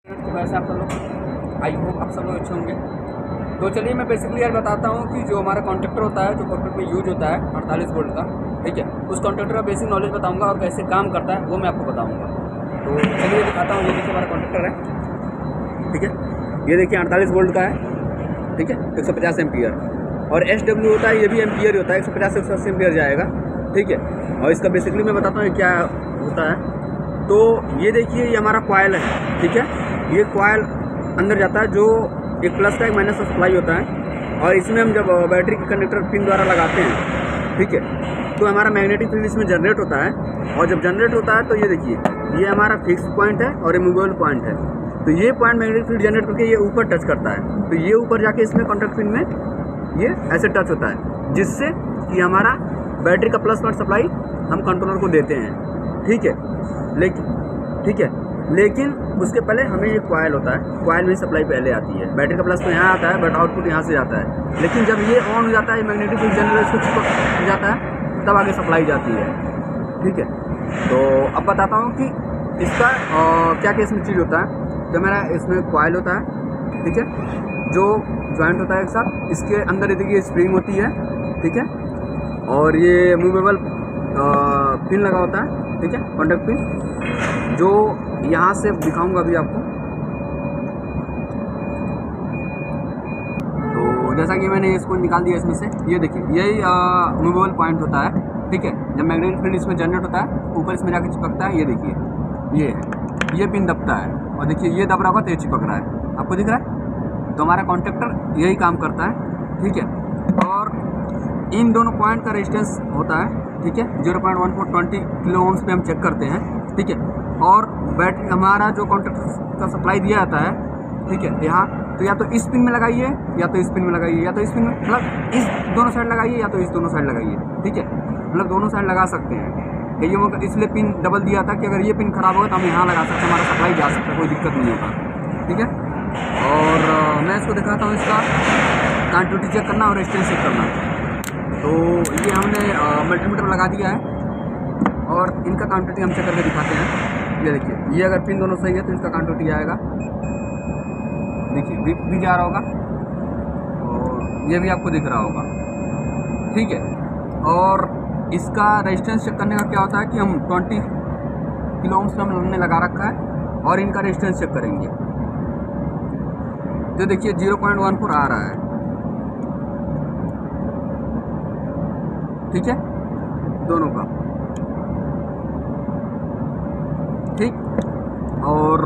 तो वैसे आप सब लोग आई होप आप सब लोग अच्छे होंगे। तो चलिए मैं बेसिकली यार बताता हूँ कि जो हमारा कॉन्ट्रैक्टर होता है जो कॉर्पोरेट में यूज होता है 48 वोल्ट का, ठीक है, उस कॉन्ट्रैक्टर का बेसिक नॉलेज बताऊँगा और कैसे काम करता है वो मैं आपको बताऊँगा। तो चलिए दिखाता हूँ। ये देखिए हमारा कॉन्ट्रैक्टर है, ठीक है, ये देखिए 48 वोल्ट का है, ठीक है, 150 एम्पियर। और SW होता है, ये भी एम्पियर होता है, 150 से 180 एम्पियर जाएगा, ठीक है। और इसका बेसिकली मैं बताता हूँ क्या होता है। तो ये देखिए ये हमारा कॉइल है, ठीक है, ये कॉइल अंदर जाता है जो एक प्लस का एक माइनस का सप्लाई होता है। और इसमें हम जब बैटरी के कनेक्टर पिन द्वारा लगाते हैं, ठीक है, तो हमारा मैग्नेटिक फील्ड इसमें जनरेट होता है। और जब जनरेट होता है तो ये देखिए ये हमारा फिक्स पॉइंट है और ये मूवेबल पॉइंट है। तो ये पॉइंट मैग्नेटिक फील्ड जनरेट करके ये ऊपर टच करता है, तो ये ऊपर जाके इसमें कॉन्टैक्ट पिन में ये ऐसे टच होता है, जिससे कि हमारा बैटरी का प्लस पॉइंट सप्लाई हम कंट्रोलर को देते हैं, ठीक है। लेकिन उसके पहले हमें एक कॉइल होता है, कॉइल में सप्लाई पहले आती है। बैटरी का प्लस तो यहाँ आता है बट आउटपुट यहाँ से जाता है। लेकिन जब ये ऑन हो जाता है मैग्नेटिक फील्ड जनरेटर इसको चिपक जाता है, तब आगे सप्लाई जाती है, ठीक है। तो अब बताता हूँ कि इसका क्या क्या इसमें चीज़ होता है। तो मेरा इसमें कॉइल होता है, ठीक है, जो जॉइंट होता है एक साथ। इसके अंदर ये देखिए स्प्रिंग होती है, ठीक है, और ये मूवेबल पिन लगा होता है, ठीक है, कॉन्टैक्ट पिन, जो यहाँ से दिखाऊंगा अभी आपको। तो जैसा कि मैंने इसको निकाल दिया इसमें से, ये देखिए यही मूवेबल पॉइंट होता है, ठीक है। जब मैग्नेटिक फील्ड इसमें जनरेट होता है ऊपर इसमें जाकर चिपकता है। ये देखिए ये पिन दबता है और देखिए ये दब रहा होगा तो ये चिपक रहा है, आपको दिख रहा है। तो हमारा कॉन्ट्रैक्टर यही काम करता है, ठीक है। और इन दोनों पॉइंट का रेजिस्टेंस होता है, ठीक है, 0.1420 किलो ओम्स पे हम चेक करते हैं, ठीक है। और बैटरी हमारा जो कॉन्ट्रैक्टर का सप्लाई दिया जाता है, ठीक है, यहाँ तो या तो इस पिन में लगाइए या तो इस पिन में लगाइए या तो इस पिन में, मतलब इस दोनों साइड लगाइए या तो इस दोनों साइड लगाइए, ठीक है, मतलब दोनों साइड लगा सकते हैं। कई वो इसलिए पिन डबल दिया था कि अगर ये पिन खराब होगा तो हम यहाँ लगा सकते हैं, हमारा सप्लाई जा सकता है, कोई दिक्कत नहीं होगा, ठीक है। और मैं इसको दिखाता हूँ इसका कंटिन्यूटी चेक करना और रेजिस्टेंस चेक करना। तो ये हमने मल्टीमीटर लगा दिया है और इनका कंटिन्यूटी हम चेक करके दिखाते हैं। ये देखिए ये अगर पिन दोनों सही है तो इसका कंटिन्यूटी आएगा, देखिए भी जा रहा होगा और ये भी आपको दिख रहा होगा, ठीक है। और इसका रेजिस्टेंस चेक करने का क्या होता है कि हम 20 किलो ओम्स का हमने लगा रखा है और इनका रेजिस्टेंस चेक करेंगे। तो देखिए 0.14 आ रहा है, ठीक है, दोनों का, ठीक। और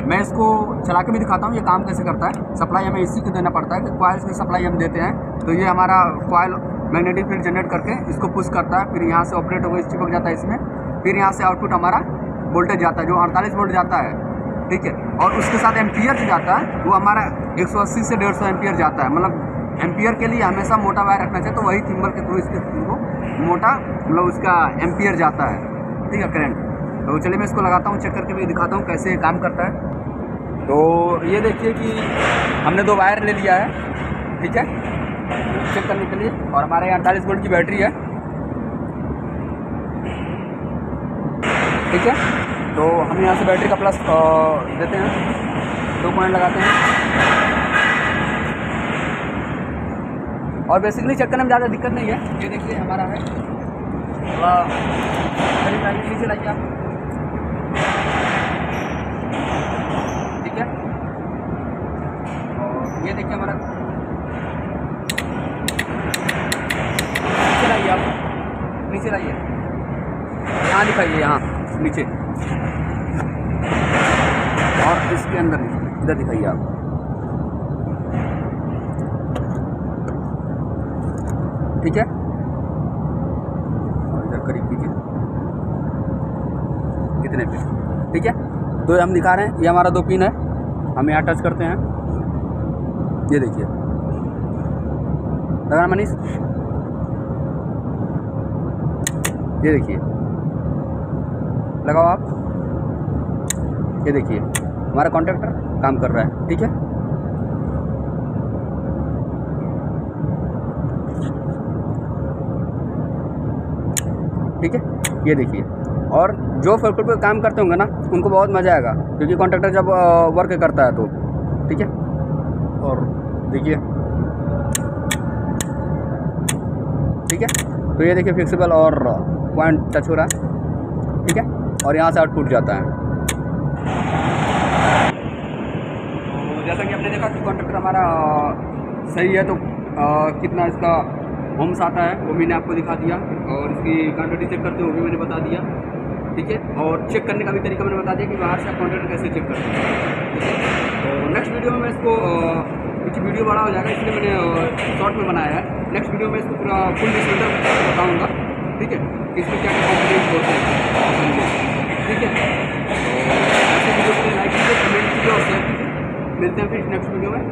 मैं इसको चला के भी दिखाता हूँ ये काम कैसे करता है। सप्लाई हमें इसी को देना पड़ता है कि कॉइल की सप्लाई हम देते हैं, तो ये हमारा कॉइल मैग्नेटिक फील्ड जनरेट करके इसको पुश करता है, फिर यहाँ से ऑपरेट होकर चिपक जाता है इसमें, फिर यहाँ से आउटपुट हमारा वोल्टेज जाता है जो 48 वोल्ट जाता है, ठीक है। और उसके साथ एम्पियर जो जाता है वो हमारा 180 से 150 एम्पियर जाता है। मतलब एम्पियर के लिए हमेशा मोटा वायर रखना चाहिए, तो वही थिम्बल के थ्रू इसके को मोटा मतलब उसका एम्पियर जाता है, ठीक है, करंट। तो चलिए मैं इसको लगाता हूँ, चेक करके भी दिखाता हूँ कैसे काम करता है। तो ये देखिए कि हमने 2 वायर ले लिया है, ठीक है, चेक करने के लिए। और हमारे यहाँ 48 वोल्ट की बैटरी है, ठीक है। तो हम यहाँ से बैटरी का प्लस देते हैं, 2 पॉइंट लगाते हैं। और बेसिकली चेक करने में ज़्यादा दिक्कत नहीं है। ये देखिए हमारा है, नीचे लाइए आप, ठीक है। और ये देखिए हमारा, नीचे लाइए आप, नीचे लाइए, यहाँ दिखाइए, यहाँ नीचे, और इसके अंदर इधर दिखाइए आप, ठीक है। और इधर करीब कीजिए कितने पे, ठीक है। तो हम दिखा रहे हैं, ये हमारा 2 पिन है, हम यहाँ टच करते हैं, ये देखिए लगाना मनीष, ये देखिए लगाओ आप, ये देखिए हमारा कॉन्ट्रैक्टर काम कर रहा है, ठीक है। ठीक है, ये देखिए और जो फुल पे काम करते होंगे ना उनको बहुत मज़ा आएगा, क्योंकि कॉन्ट्रैक्टर जब वर्क करता है तो ठीक है। और देखिए ठीक है, तो ये देखिए फ्लेक्सिबल और पॉइंट टच हो रहा है ठीक है, और यहाँ से आउटपुट जाता है। तो जैसा कि आपने देखा कि कॉन्ट्रैक्टर हमारा सही है, तो कितना इसका होम्स आता है वो मैंने आपको दिखा दिया, और इसकी क्वांटिटी चेक करते हो वो भी मैंने बता दिया ठीक है। और चेक करने का भी तरीका मैंने बता दिया कि बाहर से आप कॉन्ट्रैक्टर कैसे चेक करते हैं ठीक है। तो नेक्स्ट वीडियो में मैं इसको क्योंकि वीडियो बड़ा हो जाएगा इसलिए मैंने शॉर्ट में बनाया है। नेक्स्ट वीडियो में इसको पूरा फुल डिस्क्रिप्टर बताऊँगा ठीक है कि इसमें क्या क्या कॉम्पोनेंट्स होते हैं ठीक है। तो ऐसे वीडियो को लाइक कीजिए, कमेंट कीजिए और शेयर कीजिए। मिलते हैं फिर नेक्स्ट वीडियो में।